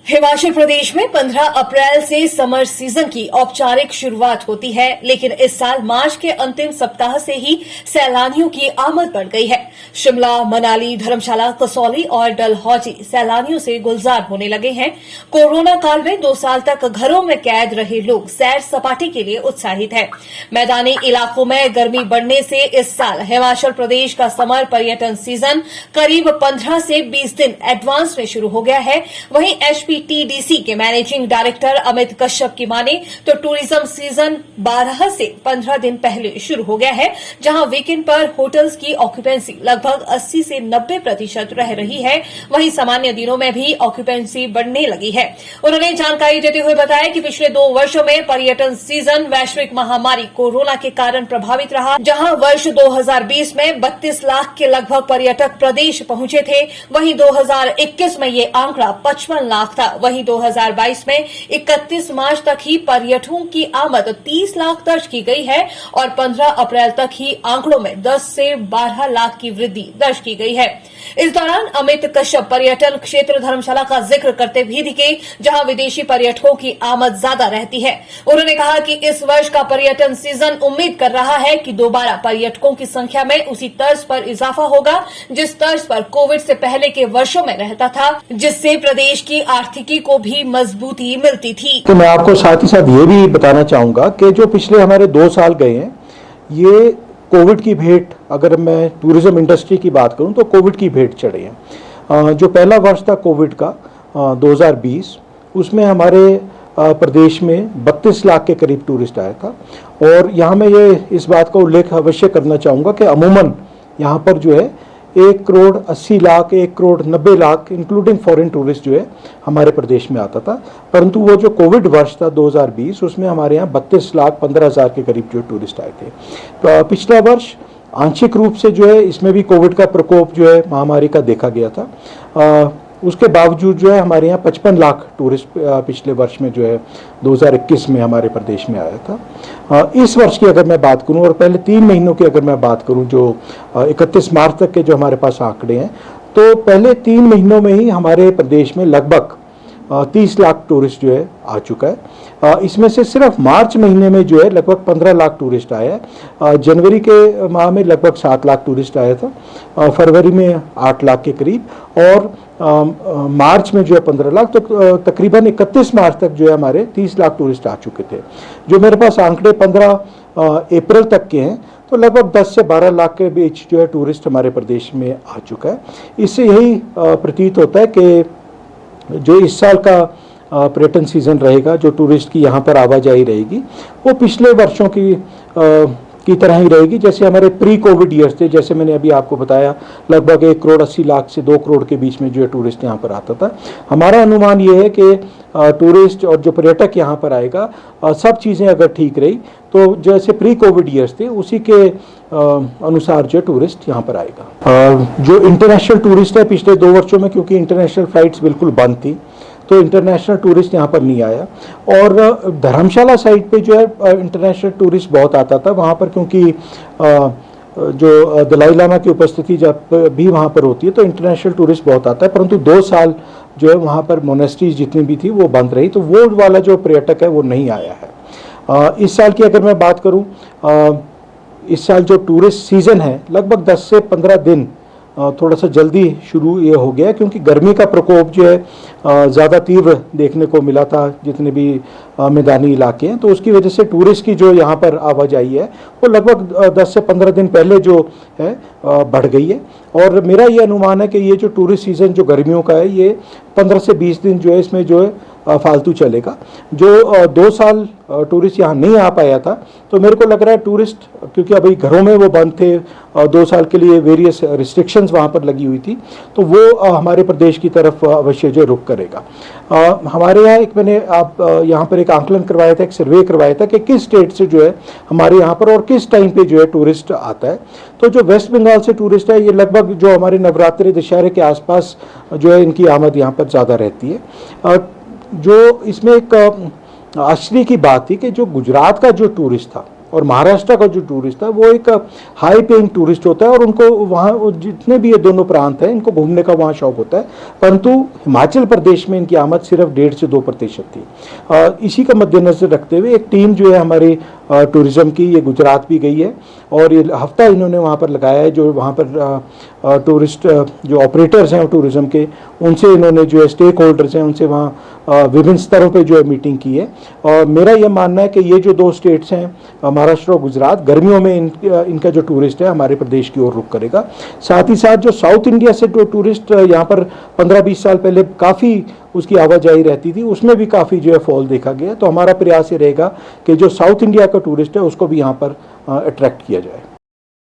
हिमाचल प्रदेश में 15 अप्रैल से summer season की औपचारिक शुरुआत होती है, लेकिन इस साल मार्च के अंतिम सप्ताह से ही सैलानियों की आमद बढ़ गई है। शिमला, मनाली, धर्मशाला, कसौली और डलहौजी सैलानियों से गुलजार होने लगे हैं। कोरोना काल में 2 साल तक घरों में कैद रहे लोग सैर सपाटे के लिए उत्साहित हैं। मैदानी इलाकों में गर्मी बढ़ने से इस साल हिमाचल प्रदेश का समर पर्यटन सीजन करीब 15 से 20 दिन एडवांस में शुरू हो गया है। वहीं HPTDC के मैनेजिंग डायरेक्टर अमित कश्यप की माने तो टूरिज्म सीजन 12 से 15 दिन पहले शुरू हो गया है, जहां वीकेंड पर होटल्स की ऑक्यूपेंसी लगभग 80 से 90% रह रही है। वहीं सामान्य दिनों में भी ऑक्यूपेंसी बढ़ने लगी है। उन्होंने जानकारी देते हुए बताया कि पिछले 2 वर्षों में पर्यटन सीजन वैश्विक महामारी कोरोना के कारण प्रभावित रहा। जहां वर्ष 2020 में 32 लाख के लगभग पर्यटक प्रदेश पहुंचे थे, वहीं 2021 में ये आंकड़ा 55 लाख था। वहीं 2022 में 31 मार्च तक ही पर्यटकों की आमद 30 लाख दर्ज की गई है और 15 अप्रैल तक ही आंकड़ों में 10 से 12 लाख की वृद्धि दर्ज की गई है। इस दौरान अमित कश्यप पर्यटन क्षेत्र धर्मशाला का जिक्र करते भी दिखे, जहां विदेशी पर्यटकों की आमद ज्यादा रहती है। उन्होंने कहा कि इस वर्ष का पर्यटन सीजन उम्मीद कर रहा है कि दोबारा पर्यटकों की संख्या में उसी तर्ज पर इजाफा होगा जिस तर्ज पर कोविड से पहले के वर्षों में रहता था, जिससे प्रदेश की आर्थिकी को भी मजबूती मिलती थी। तो मैं आपको साथ ही साथ ये भी बताना चाहूंगा कि जो पिछले हमारे 2 साल गए हैं, ये कोविड की भेंट, अगर मैं टूरिज्म इंडस्ट्री की बात करूं तो कोविड की भेंट चढ़े हैं। जो पहला वर्ष था कोविड का 2020, उसमें हमारे प्रदेश में 32 लाख के करीब टूरिस्ट आया था। और यहाँ मैं ये इस बात का उल्लेख अवश्य करना चाहूँगा कि अमूमन यहाँ पर जो है 1 crore 80 lakh, 1 crore 90 lakh including foreign tourist जो है हमारे प्रदेश में आता था। परंतु वो जो कोविड वर्ष था 2020, उसमें हमारे यहाँ 32 लाख 15 हज़ार के करीब जो टूरिस्ट आए थे। तो पिछला वर्ष आंशिक रूप से जो है इसमें भी कोविड का प्रकोप जो है महामारी का देखा गया था। उसके बावजूद जो है हमारे यहाँ 55 लाख टूरिस्ट पिछले वर्ष में जो है 2021 में हमारे प्रदेश में आया था। इस वर्ष की अगर मैं बात करूं और पहले 3 महीनों की अगर मैं बात करूं, जो 31 मार्च तक के जो हमारे पास आंकड़े हैं, तो पहले 3 महीनों में ही हमारे प्रदेश में लगभग 30 लाख टूरिस्ट जो है आ चुका है। इसमें से सिर्फ मार्च महीने में जो है लगभग 15 लाख टूरिस्ट आया है। जनवरी के माह में लगभग 7 लाख टूरिस्ट आया था, फरवरी में 8 लाख के करीब, और मार्च में जो है 15 लाख। तो तकरीबन 31 मार्च तक जो है हमारे 30 लाख टूरिस्ट आ चुके थे। जो मेरे पास आंकड़े 15 अप्रैल तक के हैं, तो लगभग 10 से 12 लाख के बीच जो है टूरिस्ट हमारे प्रदेश में आ चुका है। इससे यही प्रतीत होता है कि जो इस साल का पर्यटन सीजन रहेगा, जो टूरिस्ट की यहाँ पर आवाजाही रहेगी, वो पिछले वर्षों की तरह ही रहेगी, जैसे हमारे प्री कोविड ईयर्स थे। जैसे मैंने अभी आपको बताया, लगभग 1 करोड़ 80 लाख से 2 करोड़ के बीच में जो है टूरिस्ट यहाँ पर आता था। हमारा अनुमान ये है कि टूरिस्ट और जो पर्यटक यहाँ पर आएगा, सब चीज़ें अगर ठीक रही तो जैसे प्री कोविड ईयर्स थे उसी के अनुसार जो टूरिस्ट यहाँ पर आएगा। जो इंटरनेशनल टूरिस्ट है, पिछले 2 वर्षों में क्योंकि इंटरनेशनल फ्लाइट्स बिल्कुल बंद थी, तो इंटरनेशनल टूरिस्ट यहाँ पर नहीं आया। और धर्मशाला साइड पे जो है इंटरनेशनल टूरिस्ट बहुत आता था वहाँ पर, क्योंकि जो दलाई लामा की उपस्थिति जब भी वहाँ पर होती है तो इंटरनेशनल टूरिस्ट बहुत आता है। परंतु 2 साल जो है वहाँ पर मोनेस्ट्रीज जितनी भी थी वो बंद रही, तो वो वाला जो पर्यटक है वो नहीं आया है। इस साल की अगर मैं बात करूँ, इस साल जो टूरिस्ट सीजन है लगभग 10 से 15 दिन थोड़ा सा जल्दी शुरू ये हो गया, क्योंकि गर्मी का प्रकोप जो है ज़्यादा तीव्र देखने को मिला था जितने भी मैदानी इलाके हैं। तो उसकी वजह से टूरिस्ट की जो यहाँ पर आवाजाही है वो लगभग 10 से 15 दिन पहले जो है बढ़ गई है। और मेरा ये अनुमान है कि ये जो टूरिस्ट सीज़न जो गर्मियों का है, ये 15 से 20 दिन जो है इसमें जो है फालतू चलेगा। जो 2 साल टूरिस्ट यहाँ नहीं आ पाया था, तो मेरे को लग रहा है टूरिस्ट, क्योंकि अभी घरों में वो बंद थे, 2 साल के लिए वेरियस रिस्ट्रिक्शंस वहाँ पर लगी हुई थी, तो वो हमारे प्रदेश की तरफ अवश्य जो रुख करेगा। हमारे यहाँ एक मैंने यहाँ पर एक आंकलन करवाया था, एक सर्वे करवाया था कि किस स्टेट से जो है हमारे यहाँ पर और किस टाइम पे जो है टूरिस्ट आता है। तो जो वेस्ट बंगाल से टूरिस्ट है, ये लगभग जो हमारे नवरात्रि दशहरे के आसपास जो है इनकी आमद यहाँ पर ज़्यादा रहती है। जो इसमें एक आश्चर्य की बात थी कि जो गुजरात का जो टूरिस्ट था और महाराष्ट्र का जो टूरिस्ट है वो एक हाई पेइंग टूरिस्ट होता है और उनको वहाँ जितने भी ये दोनों प्रांत हैं इनको घूमने का वहाँ शौक होता है, परंतु हिमाचल प्रदेश में इनकी आमद सिर्फ 1.5 से 2% थी। इसी का मद्देनजर रखते हुए एक टीम जो है हमारी टूरिज्म की ये गुजरात भी गई है और ये हफ्ता इन्होंने वहाँ पर लगाया है। जो वहाँ पर टूरिस्ट जो ऑपरेटर्स हैं टूरिज्म के, उनसे इन्होंने जो है स्टेक होल्डर्स हैं उनसे वहाँ विभिन्न स्तरों पे जो है मीटिंग की है। और मेरा ये मानना है कि ये जो 2 स्टेट्स हैं महाराष्ट्र और गुजरात, गर्मियों में इनका जो टूरिस्ट है हमारे प्रदेश की ओर रुख करेगा। साथ ही साथ जो साउथ इंडिया से जो टूरिस्ट यहाँ पर 15-20 साल पहले काफ़ी उसकी आवाजाही रहती थी, उसमें भी काफ़ी जो है फॉल देखा गया। तो हमारा प्रयास ये रहेगा कि जो साउथ इंडिया का टूरिस्ट है उसको भी यहाँ पर अट्रैक्ट किया जाए।